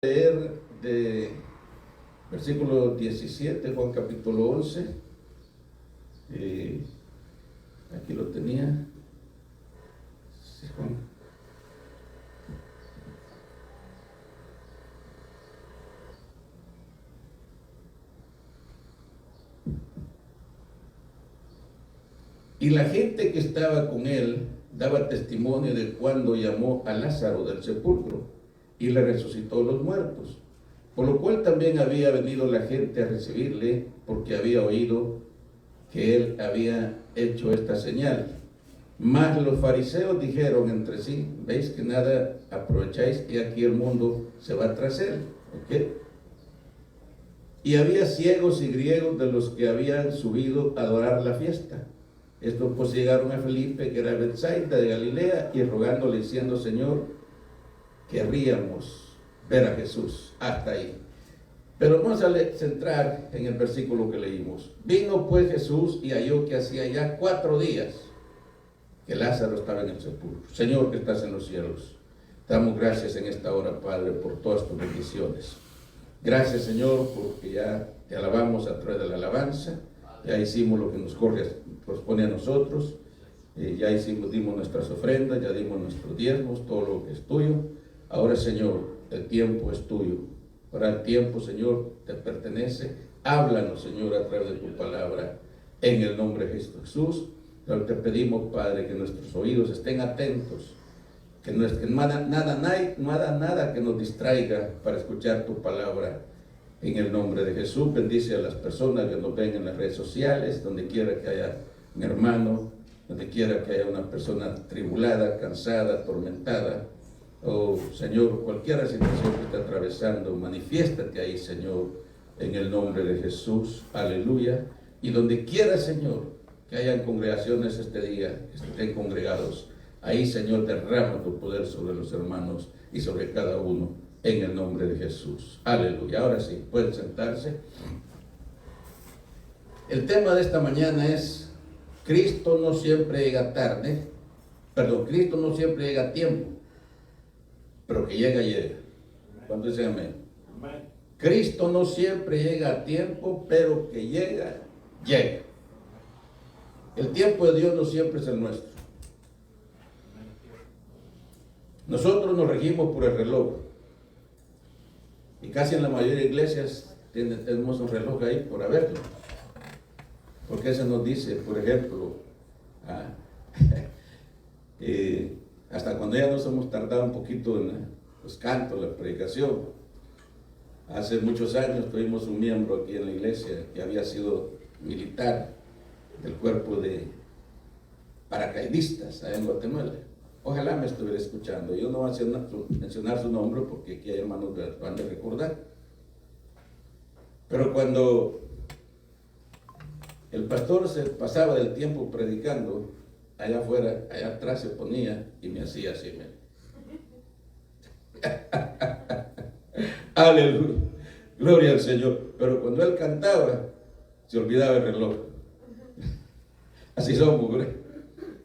Leer de versículo 17, Juan capítulo 11. Aquí lo tenía. Sí, Juan. Y la gente que estaba con él daba testimonio de cuando llamó a Lázaro del sepulcro y le resucitó los muertos. Por lo cual también había venido la gente a recibirle, porque había oído que él había hecho esta señal. Mas los fariseos dijeron entre sí: veis que nada aprovecháis, y aquí el mundo se va tras él. ¿Okay? Y había ciegos y griegos de los que habían subido a adorar la fiesta. Estos pues llegaron a Felipe, que era de Betsaida de Galilea, y rogándole, diciendo: Señor, querríamos ver a Jesús. Hasta ahí. Pero vamos a centrar en el versículo que leímos. Vino pues Jesús y halló que hacía ya 4 días que Lázaro estaba en el sepulcro. Señor, que estás en los cielos, damos gracias en esta hora, Padre, por todas tus bendiciones. Gracias, Señor, porque ya te alabamos a través de la alabanza. Ya hicimos lo que nos corresponde a nosotros. Ya dimos nuestras ofrendas, ya dimos nuestros diezmos, todo lo que es tuyo. Ahora, Señor, el tiempo es tuyo. Ahora el tiempo, Señor, te pertenece. Háblanos, Señor, a través de tu palabra, en el nombre de Jesús. Pero te pedimos, Padre, que nuestros oídos estén atentos, que no haya nada que nos distraiga para escuchar tu palabra, en el nombre de Jesús. Bendice a las personas que nos ven en las redes sociales, donde quiera que haya un hermano, donde quiera que haya una persona tribulada, cansada, atormentada. Oh, Señor, cualquier situación que esté atravesando, manifiéstate ahí, Señor, en el nombre de Jesús. Aleluya. Y donde quiera, Señor, que hayan congregaciones este día, que estén congregados, ahí, Señor, derrama tu poder sobre los hermanos y sobre cada uno, en el nombre de Jesús. Aleluya. Ahora sí, pueden sentarse. El tema de esta mañana es: Cristo no siempre llega tarde, Cristo no siempre llega a tiempo, pero que llega, llega. ¿Cuánto dicen amén? Amén. Cristo no siempre llega a tiempo, pero que llega, llega. El tiempo de Dios no siempre es el nuestro. Nosotros nos regimos por el reloj. Y casi en la mayoría de iglesias tenemos un reloj ahí por haberlo. Porque eso nos dice, por ejemplo, hasta cuando ya nos hemos tardado un poquito en los cantos, la predicación. Hace muchos años tuvimos un miembro aquí en la iglesia que había sido militar del cuerpo de paracaidistas allá en Guatemala. Ojalá me estuviera escuchando. Yo no voy a mencionar su nombre porque aquí hay hermanos que van a recordar. Pero cuando el pastor se pasaba del tiempo predicando, allá afuera, allá atrás se ponía y me hacía así. Aleluya, gloria al Señor. Pero cuando él cantaba, se olvidaba el reloj. Así somos, ¿verdad?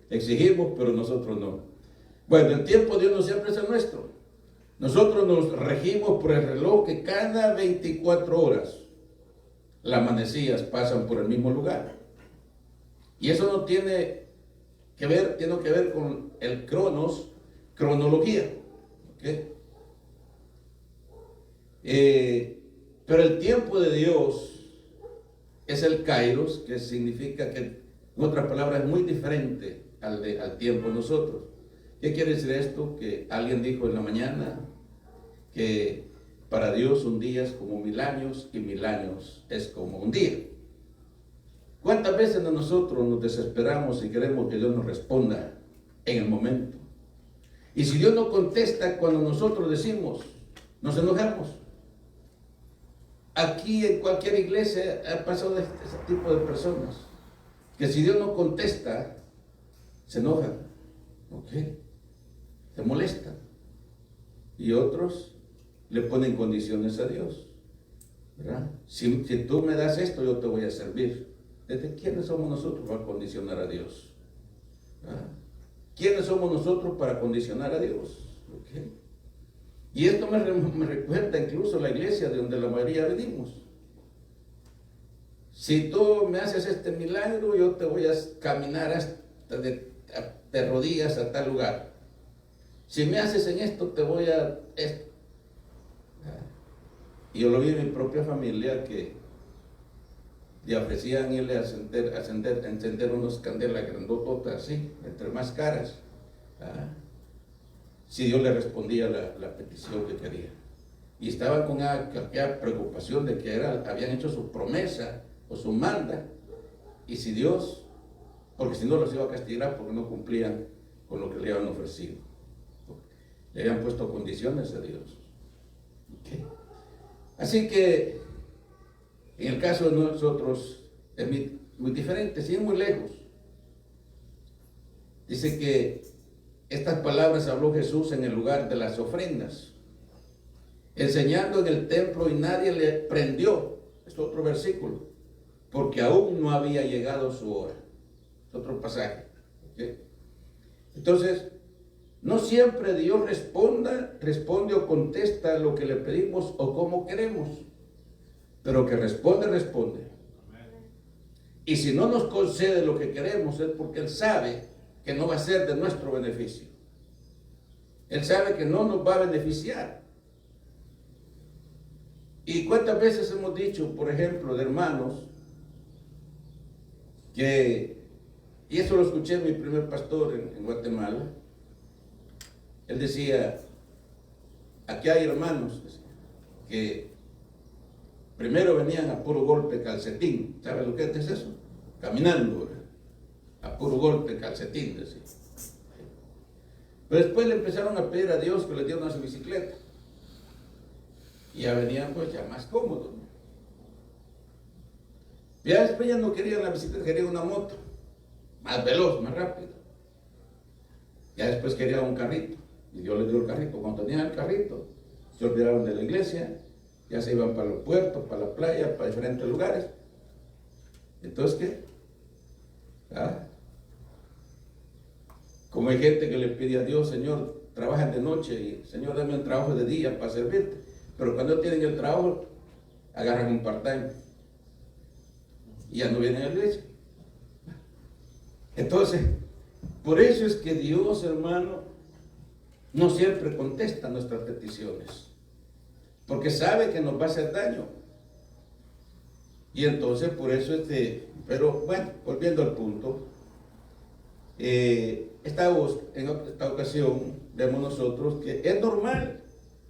Exigimos, pero nosotros no. Bueno, el tiempo de Dios no siempre es el nuestro. Nosotros nos regimos por el reloj que cada 24 horas las manecillas pasan por el mismo lugar. Y eso no tiene que ver con el cronología. ¿Okay? Pero el tiempo de Dios es el kairos, que significa que, en otras palabras, es muy diferente al tiempo de nosotros. ¿Qué quiere decir esto? Que alguien dijo en la mañana que para Dios un día es como 1000 años y 1000 años es como un día. ¿Cuántas veces nosotros nos desesperamos y queremos que Dios nos responda en el momento? Y si Dios no contesta cuando nosotros decimos, nos enojamos. Aquí en cualquier iglesia ha pasado ese tipo de personas, que si Dios no contesta, se enojan, ¿ok? Se molestan. Y otros le ponen condiciones a Dios, ¿verdad? Si tú me das esto, yo te voy a servir. ¿Desde quiénes somos nosotros para condicionar a Dios? ¿Verdad? ¿Quiénes somos nosotros para condicionar a Dios? ¿Okay? Y esto me recuerda incluso la iglesia de donde la mayoría venimos. Si tú me haces este milagro, yo te voy a caminar hasta de rodillas a tal lugar. Si me haces en esto, te voy a... esto. Y yo lo vi en mi propia familia, que le ofrecían irle a encender unos candelas grandototas así, entre más caras. Si Dios le respondía la petición que quería. Y estaban con aquella preocupación de que habían hecho su promesa o su manda, y si Dios, porque si no los iba a castigar porque no cumplían con lo que le habían ofrecido. Le habían puesto condiciones a Dios. ¿Okay? Así que en el caso de nosotros es muy diferente, sin muy lejos. Dice que estas palabras habló Jesús en el lugar de las ofrendas, enseñando en el templo, y nadie le prendió. Es otro versículo, porque aún no había llegado su hora. Es otro pasaje. ¿Okay? Entonces, no siempre Dios responde o contesta lo que le pedimos o como queremos, pero que responde. Y si no nos concede lo que queremos, es porque Él sabe que no va a ser de nuestro beneficio. Él sabe que no nos va a beneficiar. ¿Y cuántas veces hemos dicho, por ejemplo, de hermanos, y eso lo escuché en mi primer pastor en Guatemala? Él decía, aquí hay hermanos que primero venían a puro golpe calcetín. ¿Sabe lo que es eso? Caminando, ¿verdad? A puro golpe calcetín, decía. Pero después le empezaron a pedir a Dios que les diera una bicicleta. Y ya venían pues ya más cómodos, ¿no? Ya después ya no querían la bicicleta, querían una moto. Más veloz, más rápido. Ya después querían un carrito. Y Dios les dio el carrito. Cuando tenían el carrito, se olvidaron de la iglesia, ya se iban para los puertos, para la playa, para diferentes lugares. Entonces, ¿qué? Como hay gente que le pide a Dios, Señor, trabajan de noche, y Señor, dame un trabajo de día para servirte. Pero cuando tienen el trabajo, agarran un part-time y ya no vienen a la iglesia. Entonces, por eso es que Dios, hermano, no siempre contesta nuestras peticiones, porque sabe que nos va a hacer daño. Y entonces por eso pero bueno, volviendo al punto, en esta ocasión vemos nosotros que es normal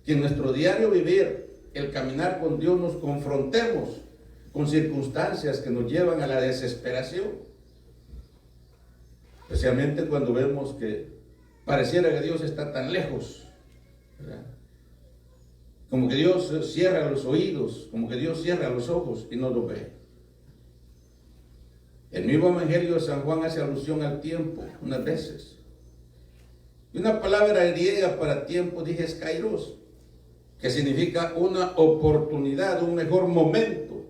que en nuestro diario vivir, el caminar con Dios, nos confrontemos con circunstancias que nos llevan a la desesperación, especialmente cuando vemos que pareciera que Dios está tan lejos, ¿verdad? Como que Dios cierra los oídos, como que Dios cierra los ojos y no lo ve. El mismo Evangelio de San Juan hace alusión al tiempo unas veces. Y una palabra griega para tiempo dije es kairos, que significa una oportunidad, un mejor momento,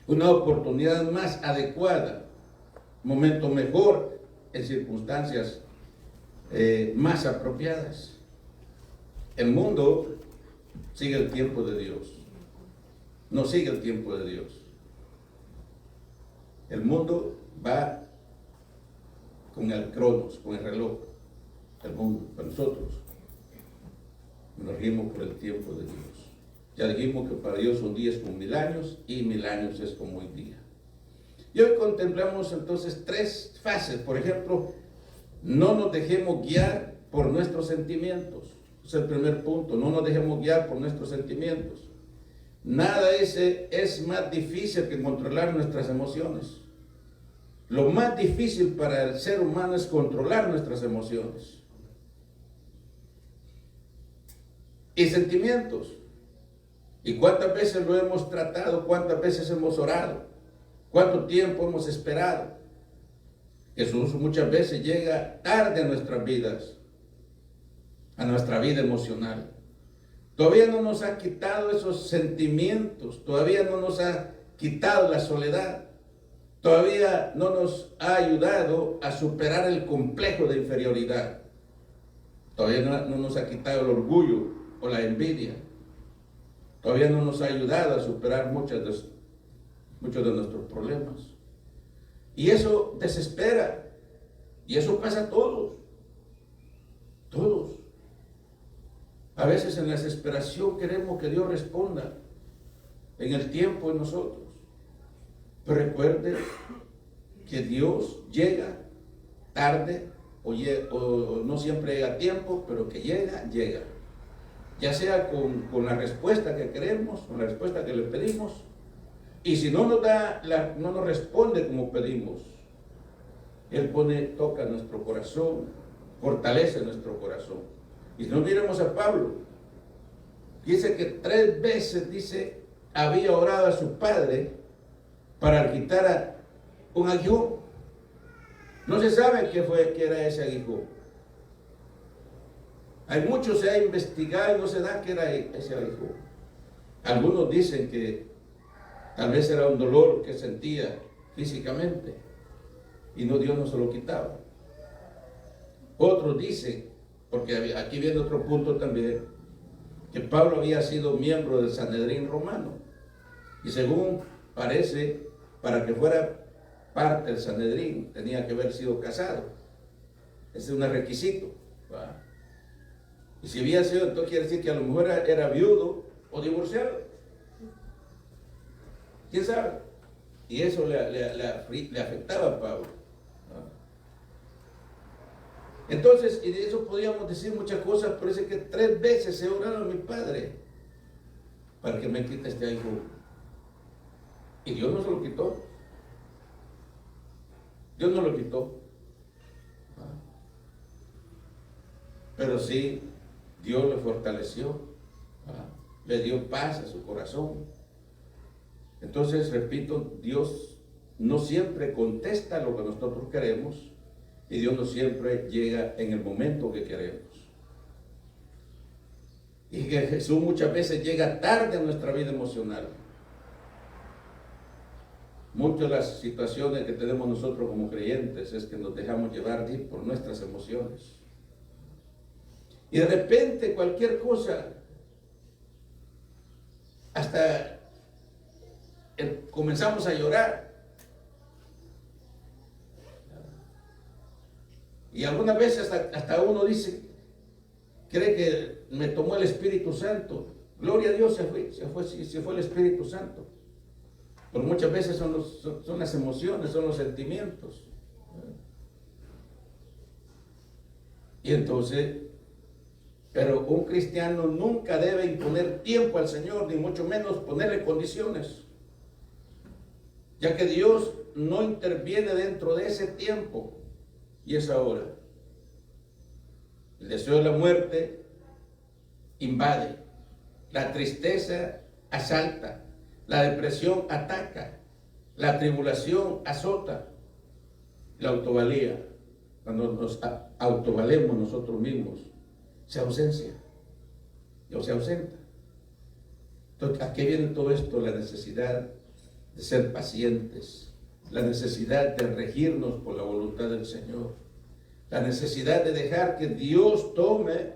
una oportunidad más adecuada, un momento mejor en circunstancias más apropiadas. El mundo sigue el tiempo de Dios, no sigue el tiempo de Dios. El mundo va con el cronos, con el reloj. El mundo, para nosotros, nos regimos por el tiempo de Dios. Ya dijimos que para Dios un día es como 1000 años y 1000 años es como un día. Y hoy contemplamos entonces 3 fases. Por ejemplo, no nos dejemos guiar por nuestros sentimientos. Es el primer punto, no nos dejemos guiar por nuestros sentimientos. Nada es más difícil que controlar nuestras emociones. Lo más difícil para el ser humano es controlar nuestras emociones y sentimientos. ¿Y cuántas veces lo hemos tratado? ¿Cuántas veces hemos orado? ¿Cuánto tiempo hemos esperado? Jesús muchas veces llega tarde a nuestras vidas, a nuestra vida emocional. Todavía no nos ha quitado esos sentimientos, todavía no nos ha quitado la soledad, todavía no nos ha ayudado a superar el complejo de inferioridad, todavía no nos ha quitado el orgullo o la envidia. Todavía no nos ha ayudado a superar muchos de nuestros problemas. Y eso desespera. Y eso pasa a todos. Todos. A veces en la desesperación queremos que Dios responda en el tiempo de nosotros. Pero recuerde que Dios llega tarde o no siempre llega a tiempo, pero que llega. Ya sea con la respuesta que queremos, con la respuesta que le pedimos, y si no no nos responde como pedimos, Él toca nuestro corazón, fortalece nuestro corazón. Y si no miremos a Pablo, dice que 3 veces, había orado a su padre para quitar un aguijón. No se sabe qué era ese aguijón. Hay muchos se ha investigado y no se da qué era ese aguijón. Algunos dicen que tal vez era un dolor que sentía físicamente y Dios no se lo quitaba. Otros dicen, porque aquí viene otro punto también, que Pablo había sido miembro del Sanedrín romano y según parece, para que fuera parte del Sanedrín tenía que haber sido casado. Ese es un requisito. ¿Va? Y si había sido, entonces quiere decir que a lo mejor era viudo o divorciado. ¿Quién sabe? Y eso le afectaba a Pablo. ¿No? Entonces, y de eso podíamos decir muchas cosas, pero es que 3 veces he orado a mi padre para que me quite este aguijón. Y Dios no se lo quitó. Dios no lo quitó. Pero sí, Dios le fortaleció. Le dio paz a su corazón. Entonces, repito, Dios no siempre contesta lo que nosotros queremos y Dios no siempre llega en el momento que queremos. Y que Jesús muchas veces llega tarde a nuestra vida emocional. Muchas de las situaciones que tenemos nosotros como creyentes es que nos dejamos llevar por nuestras emociones. Y de repente cualquier cosa, hasta comenzamos a llorar. Y algunas veces hasta uno dice, cree que me tomó el Espíritu Santo. Gloria a Dios, se fue el Espíritu Santo. Pero muchas veces son las emociones, son los sentimientos. Y entonces, pero un cristiano nunca debe imponer tiempo al Señor, ni mucho menos ponerle condiciones, ya que Dios no interviene dentro de ese tiempo y esa hora. El deseo de la muerte invade, la tristeza asalta, la depresión ataca, la tribulación azota, la autovalía, cuando nos autovalemos nosotros mismos, se ausenta. Entonces, ¿a qué viene todo esto? La necesidad de ser pacientes, la necesidad de regirnos por la voluntad del Señor, la necesidad de dejar que Dios tome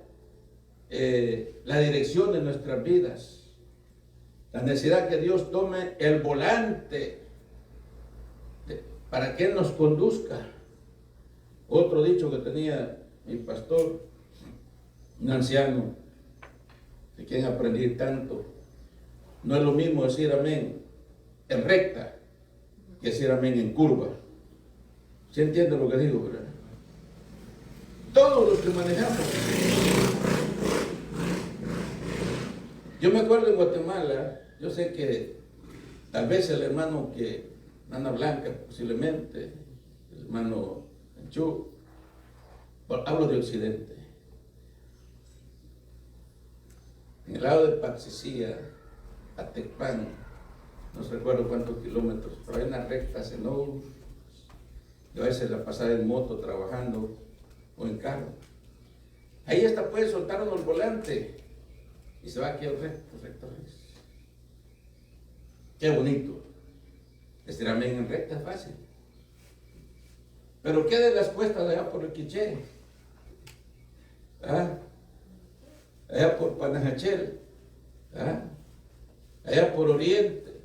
la dirección de nuestras vidas, la necesidad que Dios tome el volante para que Él nos conduzca. Otro dicho que tenía mi pastor, un anciano, de quien aprendí tanto, no es lo mismo decir amén en recta que decir amén en curva. ¿Sí entiende lo que digo, verdad? Todos los que manejamos. Yo me acuerdo en Guatemala, yo sé que tal vez el hermano Ana Blanca, posiblemente, el hermano Enchú, hablo de Occidente. En el lado de Paxicía, Atecpan, no recuerdo cuántos kilómetros, pero hay una recta enorme. Yo a veces la pasaba en moto trabajando o en carro. Ahí hasta puede soltar uno el volante y se va aquí al recto. Qué bonito. Decir amén en recta es fácil. Pero ¿qué de las cuestas allá por el Quiché? allá por Panajachel, ¿ah? Allá por Oriente.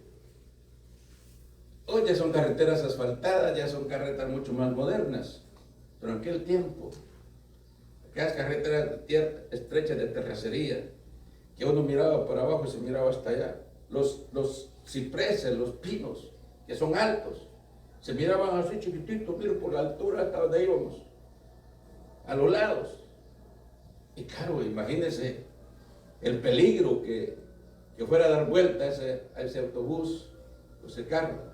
Hoy ya son carreteras asfaltadas, ya son carreteras mucho más modernas, pero en aquel tiempo, aquellas carreteras de tierra, estrechas de terracería, que uno miraba por abajo y se miraba hasta allá, los cipreses, los pinos, que son altos, se miraban así chiquititos, miro por la altura hasta donde íbamos, a los lados. Y claro, imagínense el peligro que fuera a dar vuelta a ese autobús, ese carro.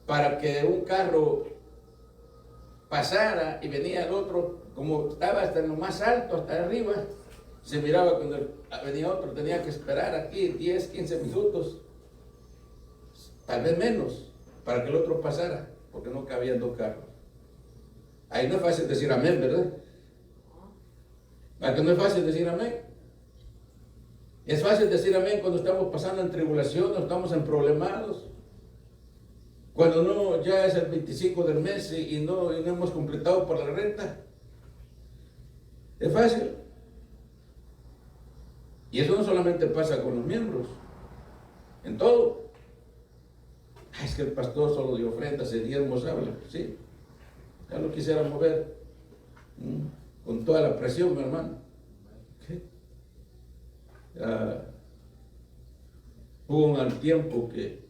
Para que un carro pasara y venía el otro, como estaba hasta en lo más alto, hasta arriba, se miraba cuando venía otro, tenía que esperar aquí 10, 15 minutos, tal vez menos, para que el otro pasara, porque no cabían dos carros. Ahí no es fácil decir amén, ¿verdad? ¿Para que no es fácil decir amén? Es fácil decir amén cuando estamos pasando en tribulación, o estamos en problemados. Cuando no, ya es el 25 del mes y no hemos completado por la renta. Es fácil. Y eso no solamente pasa con los miembros, en todo. Es que el pastor solo de ofrendas y diezmos habla, sí. Ya lo quisiera mover con toda la presión, mi hermano. ¿Qué? Hubo un tiempo que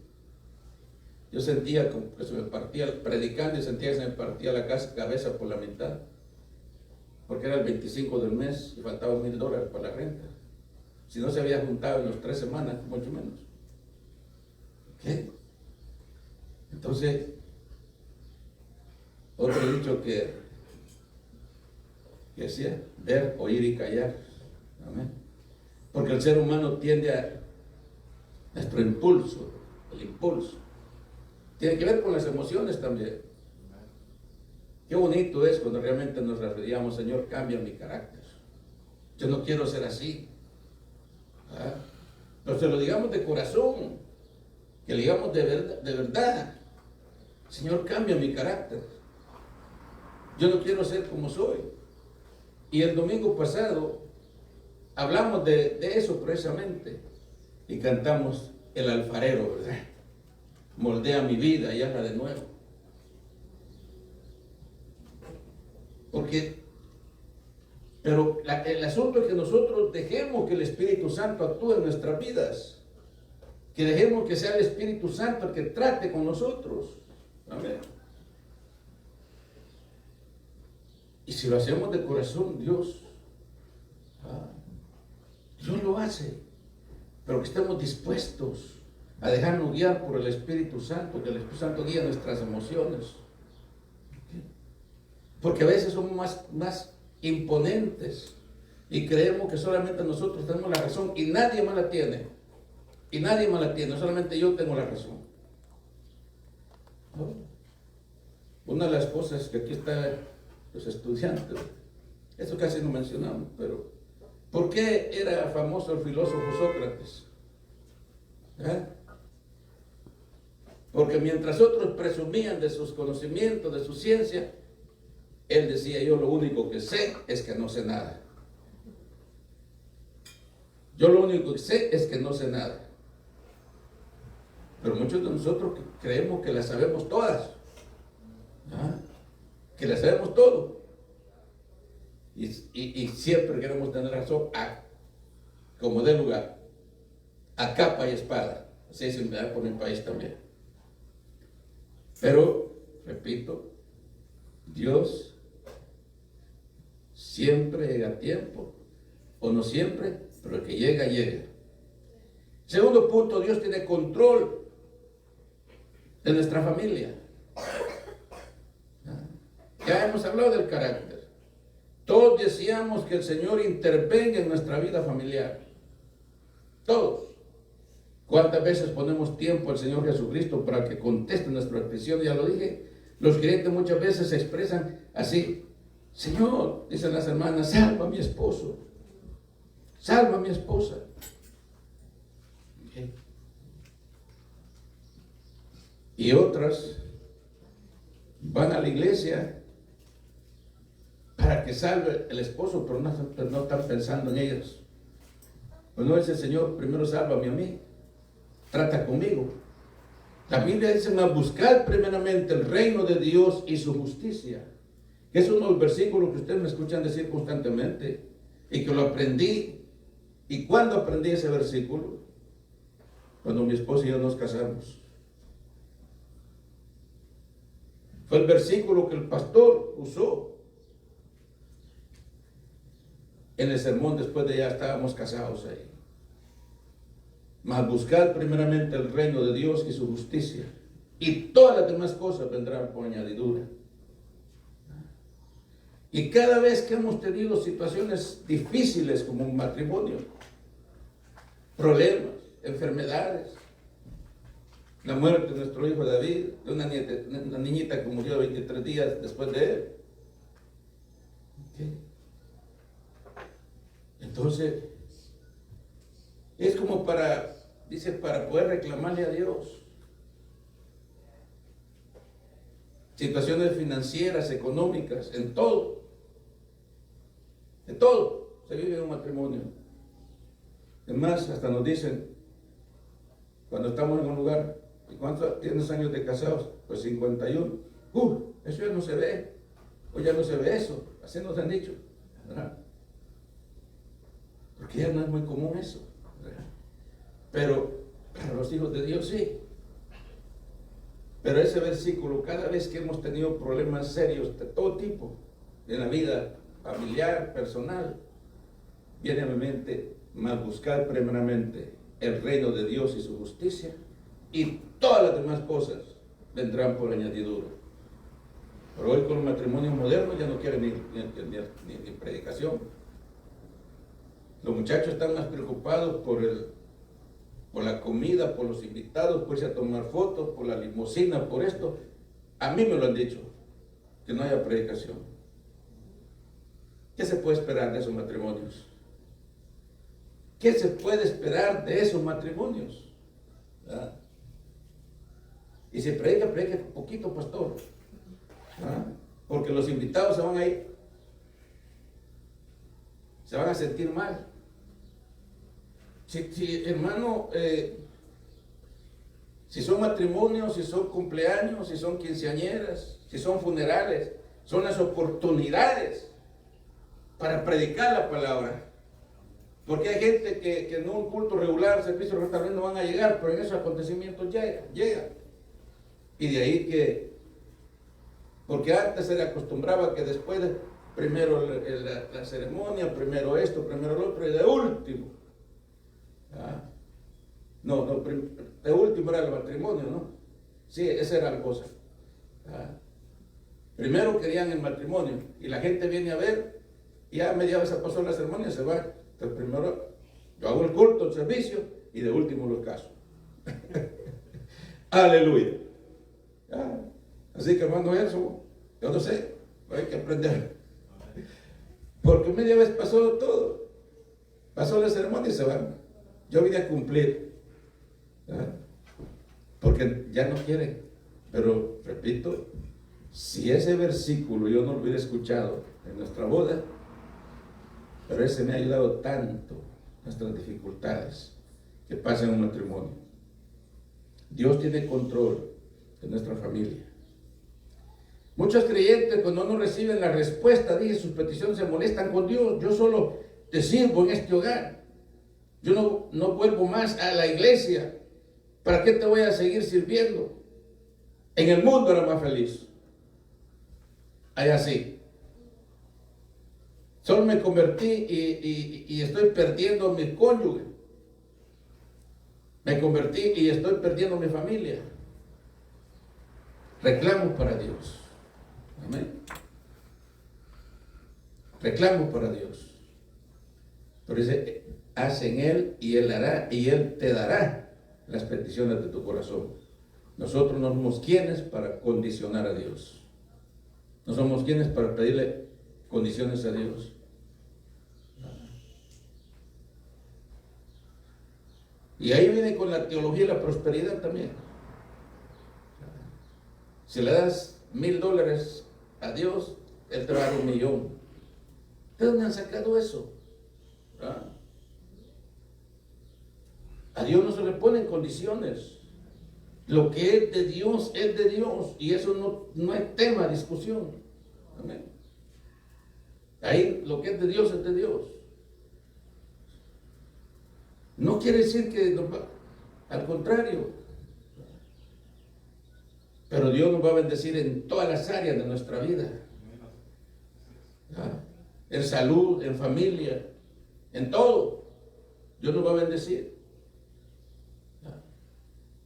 yo sentía como que se me partía, predicando, y sentía que se me partía la cabeza por la mitad, porque era el 25 del mes y faltaban $1,000 para la renta. Si no se había juntado en las 3 semanas, mucho menos. ¿Qué? Entonces, otro dicho que decía, ver, oír y callar. Amén. Porque el ser humano tiende a nuestro impulso, el impulso. Tiene que ver con las emociones también. Qué bonito es cuando realmente nos referíamos, Señor, cambia mi carácter. Yo no quiero ser así. ¿Ah? Pero se lo digamos de corazón, que le digamos de verdad. Señor, cambia mi carácter. Yo no quiero ser como soy. Y el domingo pasado hablamos de eso precisamente y cantamos El alfarero, ¿verdad? Moldea mi vida y hazla de nuevo. Pero el asunto es que nosotros dejemos que el Espíritu Santo actúe en nuestras vidas. Que dejemos que sea el Espíritu Santo el que trate con nosotros. Amén. Y si lo hacemos de corazón, Dios lo hace. Pero que estemos dispuestos a dejarnos guiar por el Espíritu Santo, que el Espíritu Santo guíe nuestras emociones. Porque a veces somos más imponentes y creemos que solamente nosotros tenemos la razón y nadie más la tiene. Y nadie más la tiene, solamente yo tengo la razón. Una de las cosas que aquí está los estudiantes, eso casi no mencionamos, pero ¿por qué era famoso el filósofo Sócrates? Porque mientras otros presumían de sus conocimientos, de su ciencia, él decía, yo lo único que sé es que no sé nada. Yo lo único que sé es que no sé nada. Pero muchos de nosotros creemos que las sabemos todas. Que las sabemos todo. Y siempre queremos tener razón como de lugar, a capa y espada. Así es por mi país también. Pero, repito, Dios siempre llega a tiempo, o no siempre, pero el que llega, llega. Segundo punto, Dios tiene control de nuestra familia. Ya hemos hablado del carácter. Todos deseamos que el Señor intervenga en nuestra vida familiar. Todos. ¿Cuántas veces ponemos tiempo al Señor Jesucristo para que conteste nuestra petición? Ya lo dije. Los creyentes muchas veces se expresan así. Señor, dicen las hermanas, salva a mi esposo. Salva a mi esposa. ¿Okay? Y otras van a la iglesia para que salve el esposo, pero no están pensando en ellos. Pues no dice el Señor, primero sálvame a mí, trata conmigo. La Biblia dice, más buscar primeramente el reino de Dios y su justicia. Que es uno de los versículos que ustedes me escuchan decir constantemente y que lo aprendí. ¿Y cuándo aprendí ese versículo? Cuando mi esposa y yo nos casamos. Fue el versículo que el pastor usó en el sermón después de ya estábamos casados ahí. Mas buscar primeramente el reino de Dios y su justicia, y todas las demás cosas vendrán por añadidura. Y cada vez que hemos tenido situaciones difíciles como un matrimonio, problemas, enfermedades, la muerte de nuestro hijo David, de una niñita que murió 23 días después de él. ¿Okay? Entonces, es como dice, para poder reclamarle a Dios. Situaciones financieras, económicas, en todo se vive en un matrimonio. Es más, hasta nos dicen, cuando estamos en un lugar, ¿y cuántos tienes años de casados? Pues 51. Eso ya no se ve, o ya no se ve eso, así nos han dicho, ¿verdad? Porque ya no es muy común eso, ¿verdad? Pero para los hijos de Dios sí. Pero ese versículo, cada vez que hemos tenido problemas serios de todo tipo en la vida familiar, personal, viene a mi mente, más buscar primeramente el reino de Dios y su justicia, y todas las demás cosas vendrán por añadidura. Pero hoy con los matrimonios modernos ya no quieren ni predicación. Los muchachos están más preocupados por la comida, por los invitados, por irse a tomar fotos, por la limusina, por esto. A mí me lo han dicho, que no haya predicación. ¿Qué se puede esperar de esos matrimonios? ¿Qué se puede esperar de esos matrimonios? ¿Ah? Y si predica un poquito, pastor. ¿Ah? Porque los invitados se van a ir. Se van a sentir mal. Si hermano, si son matrimonios, si son cumpleaños, si son quinceañeras, si son funerales, son las oportunidades para predicar la palabra. Porque hay gente que en un culto regular, servicio regular, también no van a llegar, pero en esos acontecimientos llegan. Y de ahí porque antes se le acostumbraba que después primero la ceremonia, primero esto, primero lo otro, y de último. De último era el matrimonio, ¿no? Sí, esa era la cosa. Primero querían el matrimonio, y la gente viene a ver, y ya media vez pasó la ceremonia, se va. Entonces primero yo hago el culto, el servicio, y de último los caso. Aleluya. Así que hermano, eso, yo no sé, hay que aprender. Porque media vez pasó todo. Pasó la ceremonia y se van. Yo vine a cumplir. Porque ya no quieren. Pero, repito, si ese versículo yo no lo hubiera escuchado en nuestra boda, pero ese me ha ayudado tanto en nuestras dificultades que pasan en un matrimonio. Dios tiene control de nuestra familia. Muchos creyentes, cuando no reciben la respuesta, dije, sus peticiones, se molestan con Dios. Yo solo te sirvo en este hogar. Yo no vuelvo más a la iglesia. ¿Para qué te voy a seguir sirviendo? En el mundo era más feliz. Allá sí. Solo me convertí y estoy perdiendo a mi cónyuge. Me convertí y estoy perdiendo a mi familia. Reclamo para Dios. Amén. Reclamo para Dios. Pero dice, haz en Él y Él hará y Él te dará las peticiones de tu corazón. Nosotros no somos quienes para condicionar a Dios. No somos quienes para pedirle condiciones a Dios. Y ahí viene con la teología de la prosperidad también. Si le das $1,000 a Dios, Él te va a dar 1,000,000. ¿De dónde han sacado eso? ¿Ah? A Dios no se le ponen condiciones. Lo que es de Dios es de Dios. Y eso no es tema de discusión. Amén. Ahí lo que es de Dios es de Dios. No quiere decir que al contrario. Pero Dios nos va a bendecir en todas las áreas de nuestra vida. ¿Ah? En salud, en familia, en todo. Dios nos va a bendecir.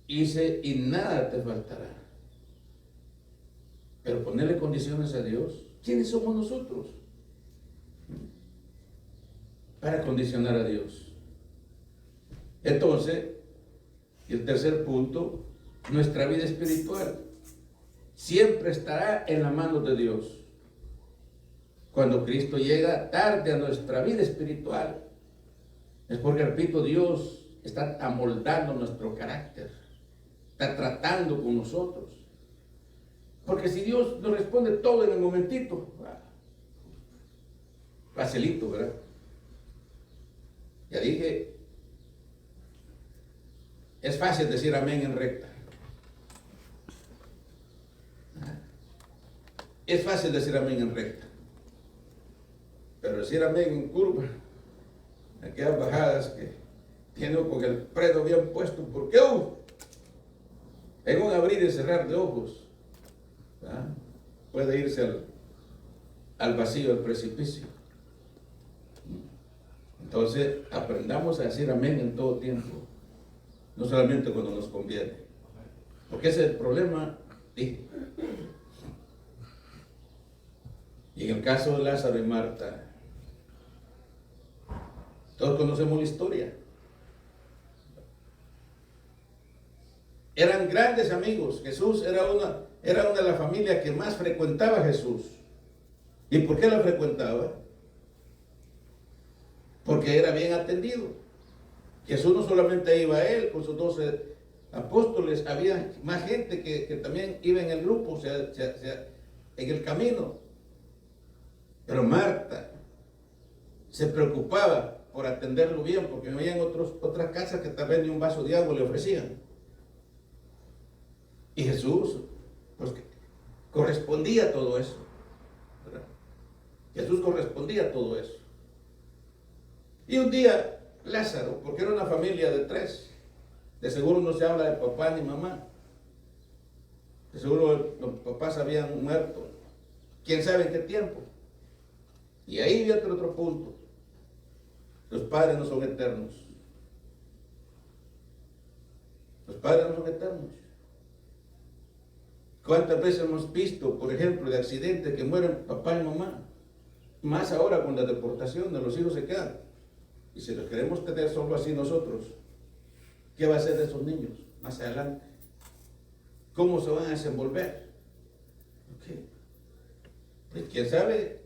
Y nada te faltará. Pero ponerle condiciones a Dios. ¿Quiénes somos nosotros para condicionar a Dios? Entonces, el tercer punto, nuestra vida espiritual siempre estará en la mano de Dios. Cuando Cristo llega tarde a nuestra vida espiritual, es porque, repito, Dios está amoldando nuestro carácter, está tratando con nosotros. Porque si Dios nos responde todo en el momentito, facilito, ¿verdad? Ya dije, es fácil decir amén en recta. Es fácil decir amén en recta. Pero decir amén en curva, aquellas bajadas que tiene con el freno bien puesto, porque en un abrir y cerrar de ojos, puede irse al vacío, al precipicio. Entonces, aprendamos a decir amén en todo tiempo, no solamente cuando nos conviene, porque ese es el problema. Y en el caso de Lázaro y Marta, todos conocemos la historia. Eran grandes amigos. Jesús era una de las familias que más frecuentaba a Jesús. ¿Y por qué la frecuentaba? Porque era bien atendido. Jesús no solamente iba a él con sus 12 apóstoles, había más gente que también iba en el grupo, en el camino. Pero Marta se preocupaba por atenderlo bien, porque no había otras casas que tal vez ni un vaso de agua le ofrecían. Y Jesús, pues, correspondía a todo eso, ¿verdad? Jesús correspondía a todo eso. Y un día, Lázaro, porque era una familia de 3, de seguro no se habla de papá ni mamá, de seguro los papás habían muerto, quién sabe en qué tiempo. Y ahí viene otro punto. Los padres no son eternos. Los padres no son eternos. ¿Cuántas veces hemos visto, por ejemplo, de accidentes que mueren papá y mamá? Más ahora con la deportación, de los hijos se quedan. Y si los queremos tener solo así nosotros, ¿qué va a hacer de esos niños más adelante? ¿Cómo se van a desenvolver? ¿Okay? Pues quién sabe.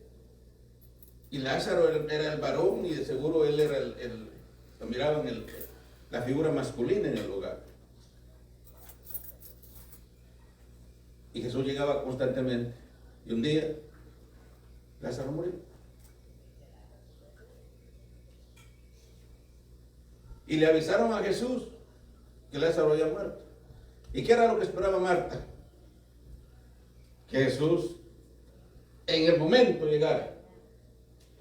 Y Lázaro era el varón y de seguro él era lo miraban la figura masculina en el hogar. Y Jesús llegaba constantemente. Y un día, Lázaro murió. Y le avisaron a Jesús que Lázaro había muerto. ¿Y qué era lo que esperaba Marta? Que Jesús en el momento llegara.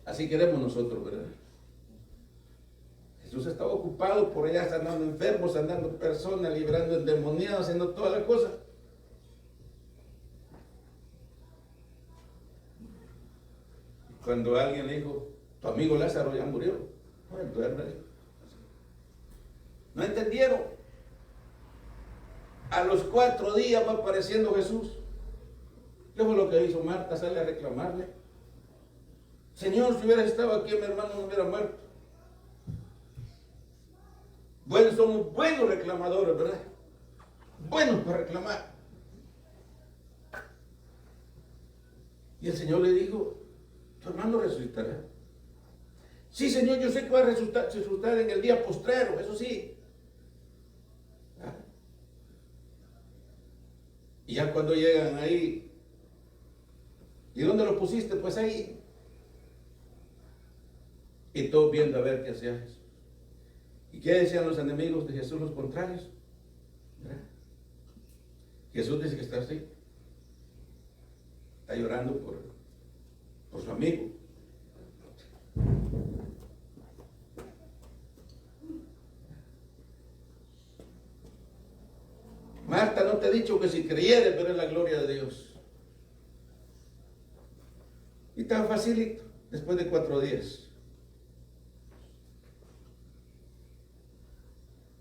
Así queremos nosotros, ¿verdad? Jesús estaba ocupado por allá, sanando enfermos, sanando personas, librando endemoniados, haciendo todas las cosas. Cuando alguien le dijo, tu amigo Lázaro ya murió, bueno, duerme. No entendieron. A los 4 días va apareciendo Jesús. ¿Qué fue lo que hizo Marta? Sale a reclamarle. Señor, si hubiera estado aquí, mi hermano no hubiera muerto. Bueno, somos buenos reclamadores, ¿verdad? Buenos para reclamar. Y el Señor le dijo, tu hermano resucitará. Sí, Señor, yo sé que va a resucitar en el día postrero, eso sí. Y ya cuando llegan ahí, ¿y dónde lo pusiste? Pues ahí. Y todos viendo a ver qué hacía Jesús. ¿Y qué decían los enemigos de Jesús, los contrarios? ¿Verdad? Jesús dice que está así. Está llorando por su amigo. Marta, no te he dicho que si creyeres verás la gloria de Dios. Y tan facilito, después de 4 días.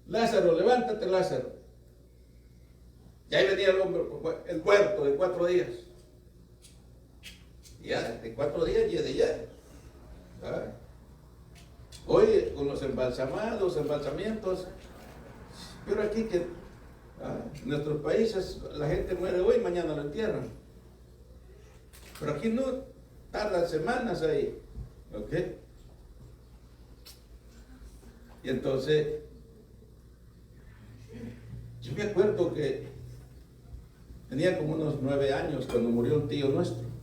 Lázaro, levántate, Lázaro. Y ahí venía el hombre, el muerto de 4 días. Ya, de 4 días y de ya. ¿Sabes? Oye, con los embalsamados, embalsamientos. Pero aquí que en nuestros países la gente muere hoy, mañana lo entierran. Pero aquí no, tardan semanas ahí. ¿Ok? Y entonces, yo me acuerdo que tenía como unos 9 años cuando murió un tío nuestro.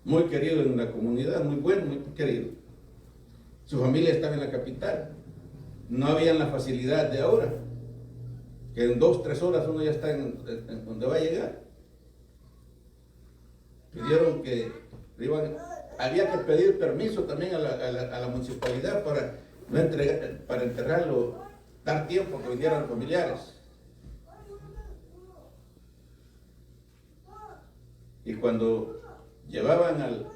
Muy querido en la comunidad, muy bueno, muy querido. Su familia estaba en la capital. No había la facilidad de ahora, que en 2-3 horas uno ya está en donde va a llegar. Pidieron que había que pedir permiso también a la municipalidad para enterrarlo, dar tiempo que vinieran los familiares. Y cuando llevaban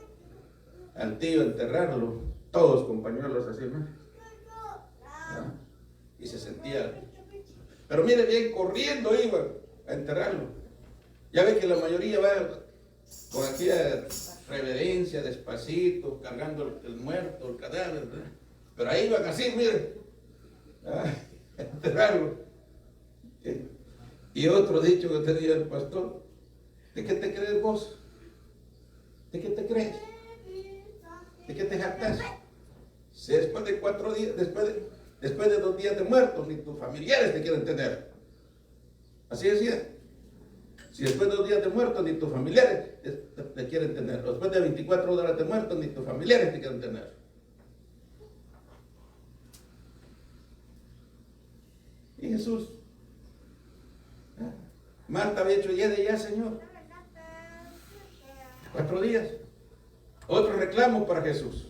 al tío a enterrarlo, todos con pañuelos así, ¿no? Y se sentía, pero mire bien, corriendo iban a enterrarlo. Ya ve que la mayoría va con aquella reverencia, despacito, cargando el muerto, el cadáver, ¿verdad? Pero ahí iban así, mire, a enterrarlo. Y otro dicho que tenía el pastor: ¿de qué te crees vos? ¿De qué te crees? ¿De qué te jactas? Si después de 4 días, después de 2 días de muertos, ni tus familiares te quieren tener. Así decía. Si después de 2 días de muertos, ni tus familiares te quieren tener. Después de 24 horas de muertos, ni tus familiares te quieren tener. Y Jesús, Marta había hecho ya, Señor. 4 días. Otro reclamo para Jesús.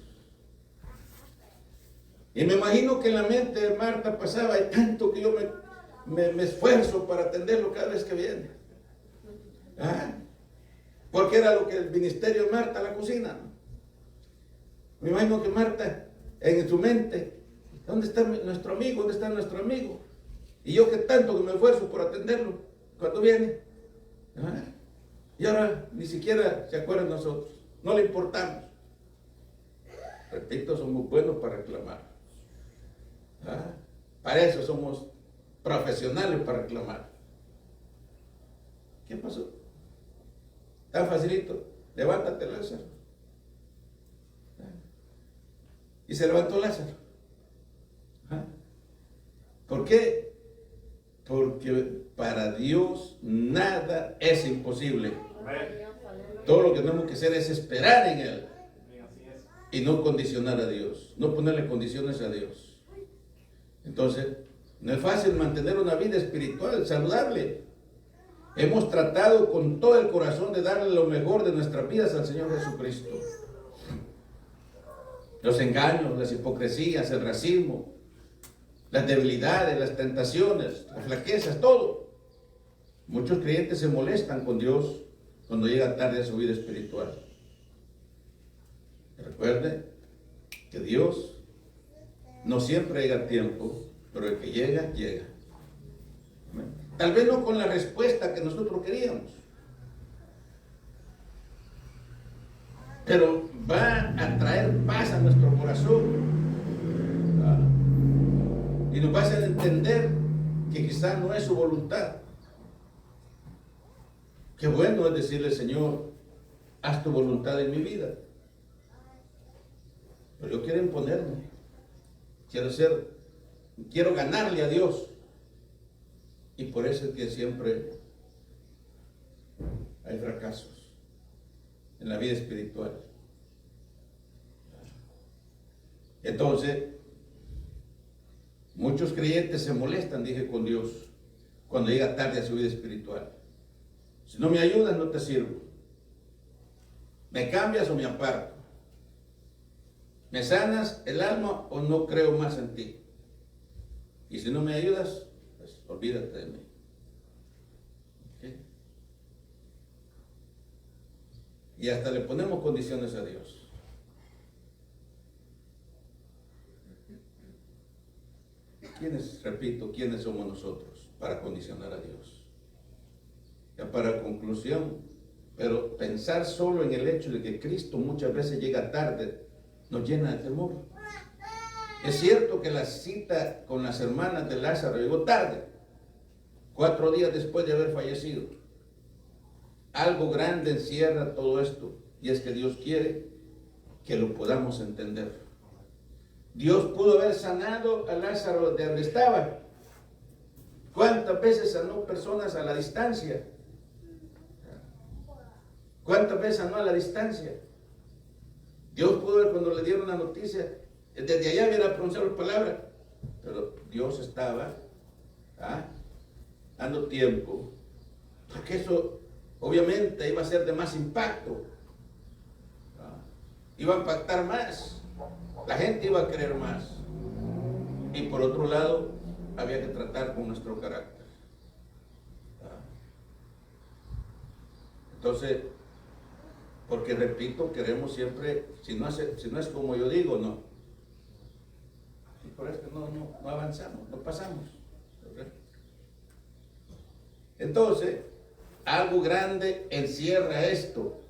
Y me imagino que en la mente de Marta pasaba: hay tanto que yo me esfuerzo para atenderlo cada vez que viene. Porque era lo que el ministerio de Marta, la cocina. Me imagino que Marta, en su mente: ¿dónde está nuestro amigo? ¿Dónde está nuestro amigo? Y yo que tanto que me esfuerzo por atenderlo, cuando viene. Y ahora ni siquiera se acuerda de nosotros. No le importamos. Repito, somos buenos para reclamar. Para eso somos profesionales para reclamar. ¿Qué pasó? Tan facilito. Levántate, Lázaro. Y se levantó Lázaro. ¿Por qué? Porque para Dios nada es imposible. Todo lo que tenemos que hacer es esperar en Él y no condicionar a Dios, no ponerle condiciones a Dios. Entonces, no es fácil mantener una vida espiritual saludable. Hemos tratado con todo el corazón de darle lo mejor de nuestras vidas al Señor Jesucristo. Los engaños, las hipocresías, el racismo, las debilidades, las tentaciones, las flaquezas, todo. Muchos creyentes se molestan con Dios cuando llega tarde a su vida espiritual. Recuerde que Dios no siempre llega a tiempo, pero el que llega, llega. ¿Amén? Tal vez no con la respuesta que nosotros queríamos, pero va a traer paz a nuestro corazón. Y nos va a hacer entender que quizás no es su voluntad. Qué bueno es decirle: Señor, haz tu voluntad en mi vida. Pero yo quiero imponerme. Quiero ganarle a Dios. Y por eso es que siempre hay fracasos en la vida espiritual. Entonces, muchos creyentes se molestan, dije, con Dios cuando llega tarde a su vida espiritual. Si no me ayudas, no te sirvo. ¿Me cambias o me aparto? ¿Me sanas el alma o no creo más en ti? Y si no me ayudas, pues olvídate de mí. ¿Okay? Y hasta le ponemos condiciones a Dios. ¿Quiénes somos nosotros para condicionar a Dios? Ya para conclusión, pero pensar solo en el hecho de que Cristo muchas veces llega tarde nos llena de temor. Es cierto que la cita con las hermanas de Lázaro llegó tarde, 4 días después de haber fallecido. Algo grande encierra todo esto, y es que Dios quiere que lo podamos entender. Dios pudo haber sanado a Lázaro de donde estaba. ¿Cuántas veces sanó personas a la distancia? ¿Cuántas veces sanó a la distancia? Dios pudo ver cuando le dieron la noticia, desde allá hubiera pronunciado las palabras, pero Dios estaba dando tiempo, porque eso obviamente iba a ser de más impacto, iba a impactar más, la gente iba a querer más, y por otro lado había que tratar con nuestro carácter. Entonces, porque repito, queremos siempre, si no es como yo digo, no. Y por eso no avanzamos, no pasamos. Entonces, algo grande encierra esto.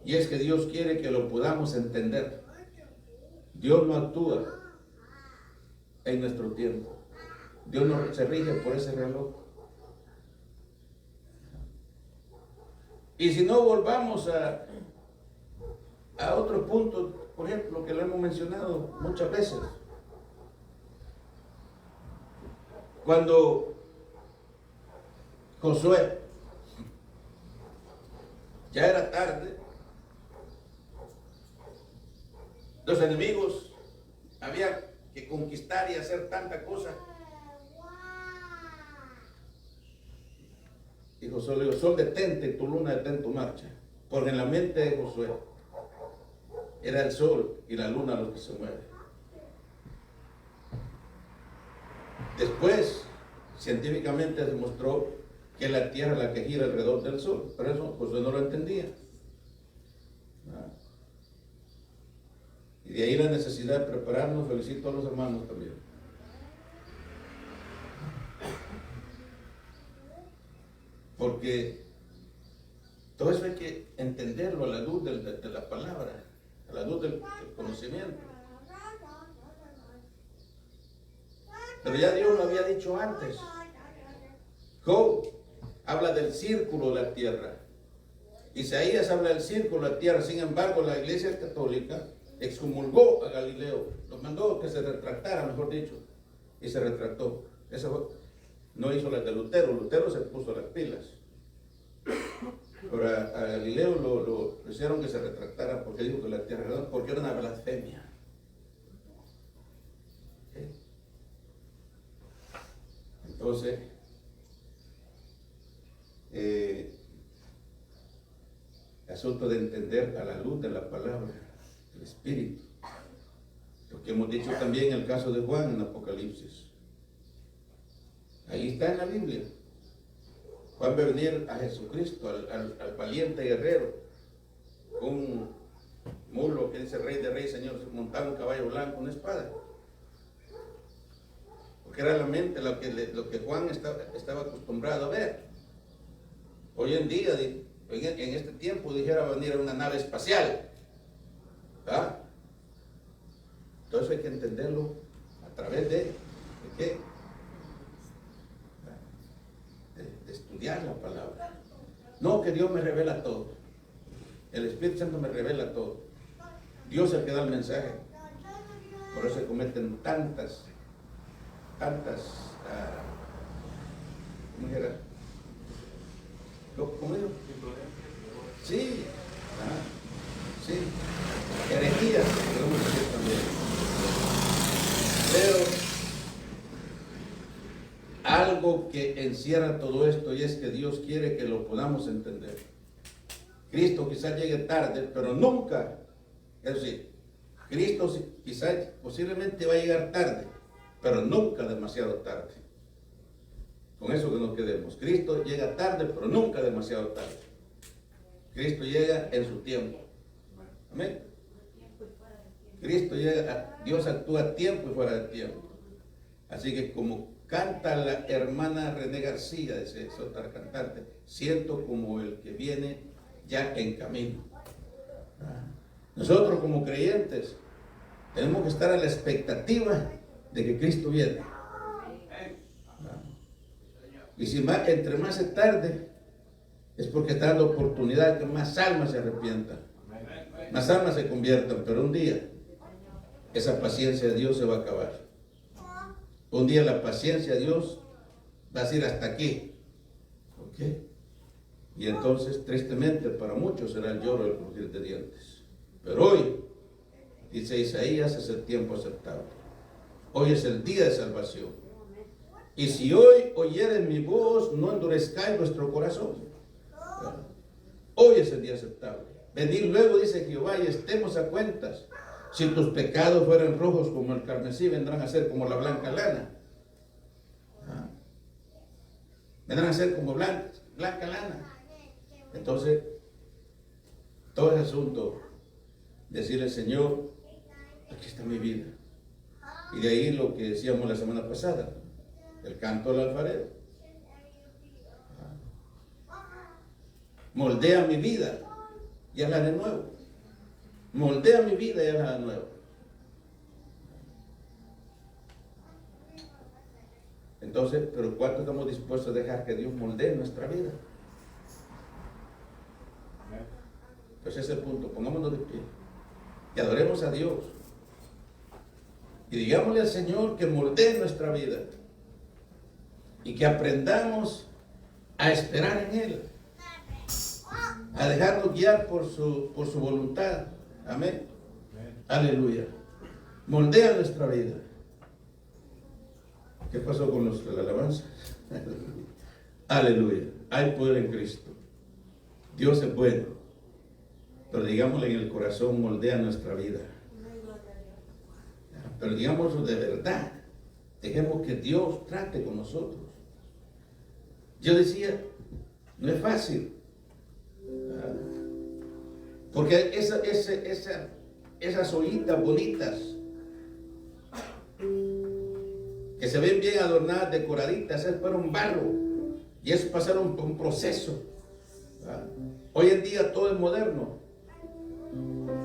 Y es que Dios quiere que lo podamos entender. Dios no actúa en nuestro tiempo. Dios no se rige por ese reloj. Y si no, volvamos a otro punto, por ejemplo, que lo hemos mencionado muchas veces. Cuando Josué, ya era tarde, los enemigos había que conquistar y hacer tanta cosa. Y Josué le dijo: sol, detente, tu luna detén tu marcha. Porque en la mente de Josué era el sol y la luna los que se mueven. Después, científicamente se demostró que es la Tierra la que gira alrededor del sol. Pero eso Josué no lo entendía. Y de ahí la necesidad de prepararnos. Felicito a los hermanos también. Porque todo eso hay que entenderlo a la luz de la palabra, a la luz del conocimiento. Pero ya Dios lo había dicho antes. Job habla del círculo de la tierra. Isaías habla del círculo de la tierra. Sin embargo, la Iglesia Católica excomulgó a Galileo. Lo mandó que se retractara, mejor dicho. Y se retractó. Eso no hizo la de Lutero. Lutero se puso las pilas. Pero a Galileo lo hicieron que se retractara porque dijo que la tierra era redonda, porque era una blasfemia. ¿Okay? Entonces, asunto de entender a la luz de la palabra, el Espíritu. Lo que hemos dicho también en el caso de Juan en Apocalipsis. Ahí está en la Biblia. Juan ve venir a Jesucristo, al valiente guerrero, un mulo que dice Rey de Reyes, Señor, montado en un caballo blanco, una espada. Porque era la mente lo que Juan estaba acostumbrado a ver. Hoy en día, en este tiempo, dijera venir a una nave espacial. ¿Ah? Entonces hay que entenderlo a través de qué? De estudiar la palabra. No que Dios me revela todo. El Espíritu Santo me revela todo. Dios es el que da el mensaje. Por eso se cometen tantas, ¿cómo era? ¿Cómo digo? Sí, sí, herejías, podemos decir también. algo que encierra todo esto, y es que Dios quiere que lo podamos entender. Cristo quizás llegue tarde, pero nunca, es decir, Cristo quizás posiblemente va a llegar tarde, pero nunca demasiado tarde. Con eso que nos quedemos. Cristo llega tarde, pero nunca demasiado tarde. Cristo llega en su tiempo. Amén. Cristo llega, Dios actúa a tiempo y fuera de tiempo. Así que como canta la hermana René García, dice esa otra cantante, siento como el que viene ya en camino. Nosotros como creyentes tenemos que estar a la expectativa de que Cristo viene. Y si más, entre más se tarde, es porque está dando oportunidad de que más almas se arrepientan, más almas se conviertan, pero un día esa paciencia de Dios se va a acabar. Un día la paciencia de Dios va a decir hasta aquí. ¿Ok? Y entonces, tristemente, para muchos será el lloro y el crujir de dientes. Pero hoy, dice Isaías, es el tiempo aceptable. Hoy es el día de salvación. Y si hoy oyeres mi voz, no endurezcáis vuestro corazón. Hoy es el día aceptable. Venid luego, dice Jehová, y estemos a cuentas. Si tus pecados fueran rojos como el carmesí, vendrán a ser como la blanca lana. Vendrán a ser como blanca lana. Entonces, todo ese asunto, decirle, Señor, aquí está mi vida. Y de ahí lo que decíamos la semana pasada, el canto del alfarero. Moldea mi vida y hazla de nuevo. Moldea mi vida y hazla de nuevo. Entonces, pero ¿cuánto estamos dispuestos a dejar que Dios moldee nuestra vida? Pues ese es el punto. Pongámonos de pie y adoremos a Dios. Y digámosle al Señor que moldee nuestra vida y que aprendamos a esperar en Él, a dejarnos guiar por su voluntad. Amén. Aleluya. Moldea nuestra vida. ¿Qué pasó con la alabanza? Aleluya. Hay poder en Cristo. Dios es bueno. Pero digámosle en el corazón, moldea nuestra vida. Pero digámoslo de verdad. Dejemos que Dios trate con nosotros. Yo decía, no es fácil. Porque esas ollitas bonitas que se ven bien adornadas, decoraditas, es para un barro. Y es pasar un proceso. Hoy en día todo es moderno.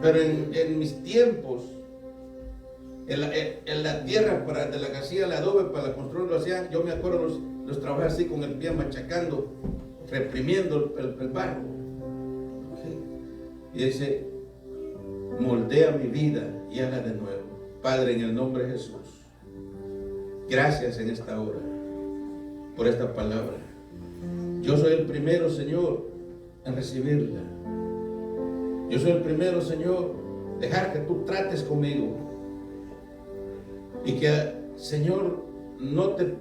Pero en mis tiempos, en la tierra de la que hacía el adobe para construir lo hacían, yo me acuerdo los trabajé así con el pie machacando, reprimiendo el barro. Y dice, moldea mi vida y hazla de nuevo. Padre, en el nombre de Jesús, gracias en esta hora por esta palabra. Yo soy el primero, Señor, en recibirla. Yo soy el primero, Señor, dejar que tú trates conmigo. Y que, Señor, no te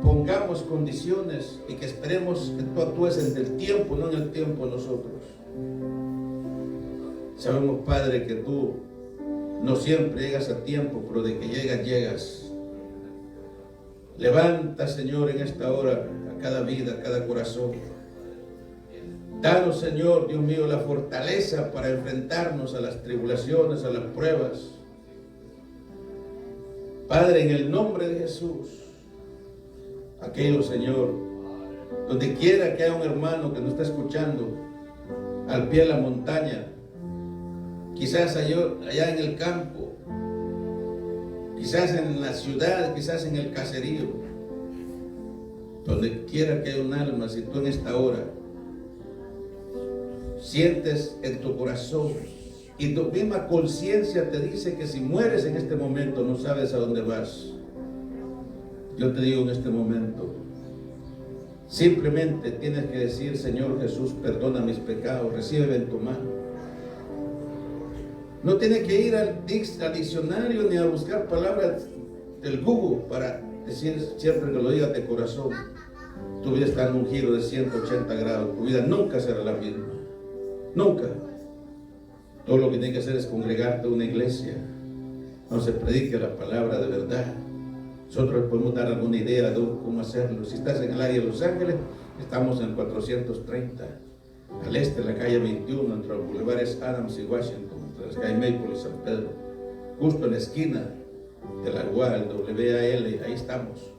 pongamos condiciones y que esperemos que tú actúes en el tiempo, no en el tiempo de nosotros. Sabemos, Padre, que tú no siempre llegas a tiempo, pero de que llegas, llegas. Levanta, Señor, en esta hora a cada vida, a cada corazón. Danos, Señor, Dios mío, la fortaleza para enfrentarnos a las tribulaciones, a las pruebas. Padre, en el nombre de Jesús, aquello, Señor, donde quiera que haya un hermano que nos está escuchando, al pie de la montaña, quizás allá en el campo, quizás en la ciudad, quizás en el caserío, donde quiera que haya un alma, si tú en esta hora sientes en tu corazón y tu misma conciencia te dice que si mueres en este momento no sabes a dónde vas, yo te digo en este momento, simplemente tienes que decir, Señor Jesús, perdona mis pecados, recíbeme en tu mano. No tienes que ir al diccionario ni a buscar palabras del Google para decir siempre que lo digas de corazón, tu vida está en un giro de 180 grados, tu vida nunca será la misma, nunca. Todo lo que tienes que hacer es congregarte a una iglesia, donde se predique la palabra de verdad. Nosotros podemos dar alguna idea de cómo hacerlo. Si estás en el área de Los Ángeles, estamos en el 430, al este de la calle 21, entre los bulevares Adams y Washington, entre las calles Maple y San Pedro, justo en la esquina de la UA, el WAL, ahí estamos.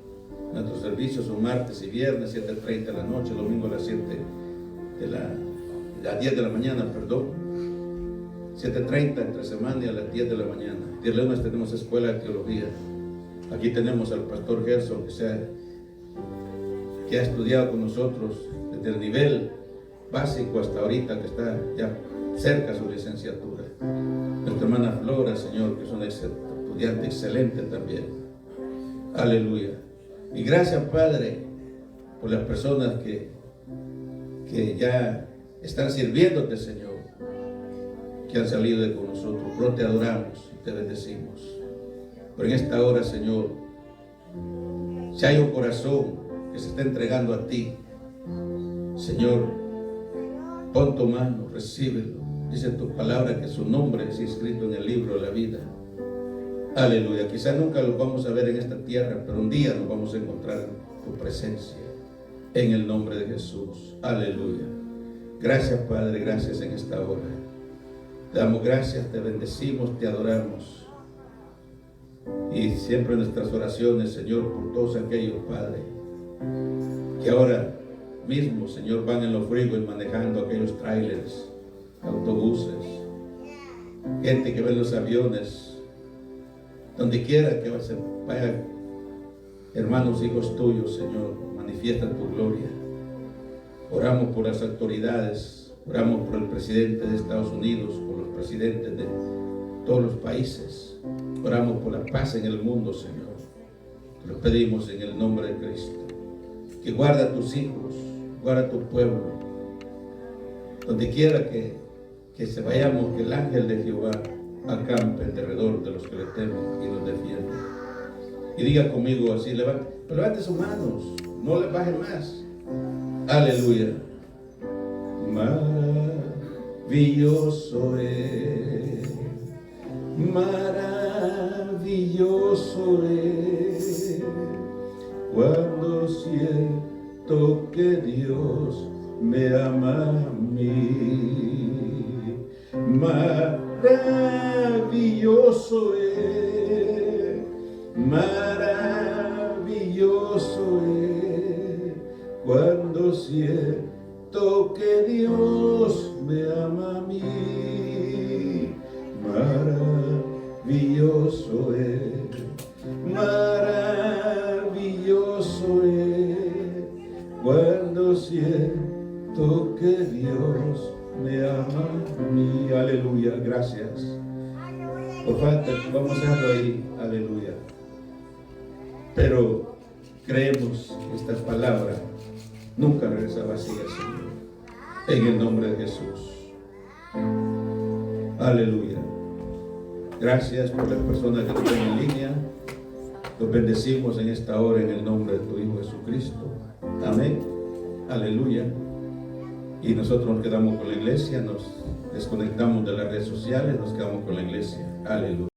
Nuestros servicios son martes y viernes, 7:30 de la noche, domingo a las 10 de la mañana, perdón. 7:30 entre semana y a las 10 de la mañana. El lunes tenemos escuela de teología. Aquí tenemos al pastor Gerson, que ha estudiado con nosotros desde el nivel básico hasta ahorita, que está ya cerca de su licenciatura. Nuestra hermana Flora, Señor, que es una estudiante excelente también. Aleluya. Y gracias, Padre, por las personas que ya están sirviéndote, Señor, que han salido de con nosotros. Pronto te adoramos y te bendecimos. Pero en esta hora, Señor, si hay un corazón que se está entregando a ti, Señor, pon tu mano, recíbelo. Dice tu palabra que su nombre es escrito en el libro de la vida. Aleluya. Quizás nunca lo vamos a ver en esta tierra, pero un día nos vamos a encontrar en tu presencia. En el nombre de Jesús. Aleluya. Gracias, Padre, gracias en esta hora. Te damos gracias, te bendecimos, te adoramos. Y siempre en nuestras oraciones, Señor, por todos aquellos, Padre, que ahora mismo, Señor, van en los freeways manejando aquellos trailers, autobuses, gente que ve los aviones, donde quiera que vaya, hermanos, hijos tuyos, Señor, manifiesta tu gloria. Oramos por las autoridades, oramos por el presidente de Estados Unidos, por los presidentes de todos los países. Oramos por la paz en el mundo, Señor. Te lo pedimos en el nombre de Cristo. Que guarda a tus hijos, guarda a tu pueblo. Donde quiera que se vayamos, que el ángel de Jehová acampe alrededor de los que le temen y los defiende. Y diga conmigo así, levante sus manos, no le baje más. Aleluya. Maravilloso es, maravilloso es, cuando siento que Dios me ama a mí. Maravilloso es, maravilloso es, cuando siento que Dios me ama a mí. Maravilloso es, maravilloso es, cuando siento que Dios me ama a mí. Aleluya, gracias. Por falta, vamos a dejarlo ahí, aleluya. Pero creemos que esta palabra nunca regresa vacía, Señor. En el nombre de Jesús. Aleluya. Gracias por las personas que están en línea. Los bendecimos en esta hora en el nombre de tu Hijo Jesucristo. Amén. Aleluya. Y nosotros nos quedamos con la iglesia, nos desconectamos de las redes sociales, nos quedamos con la iglesia. Aleluya.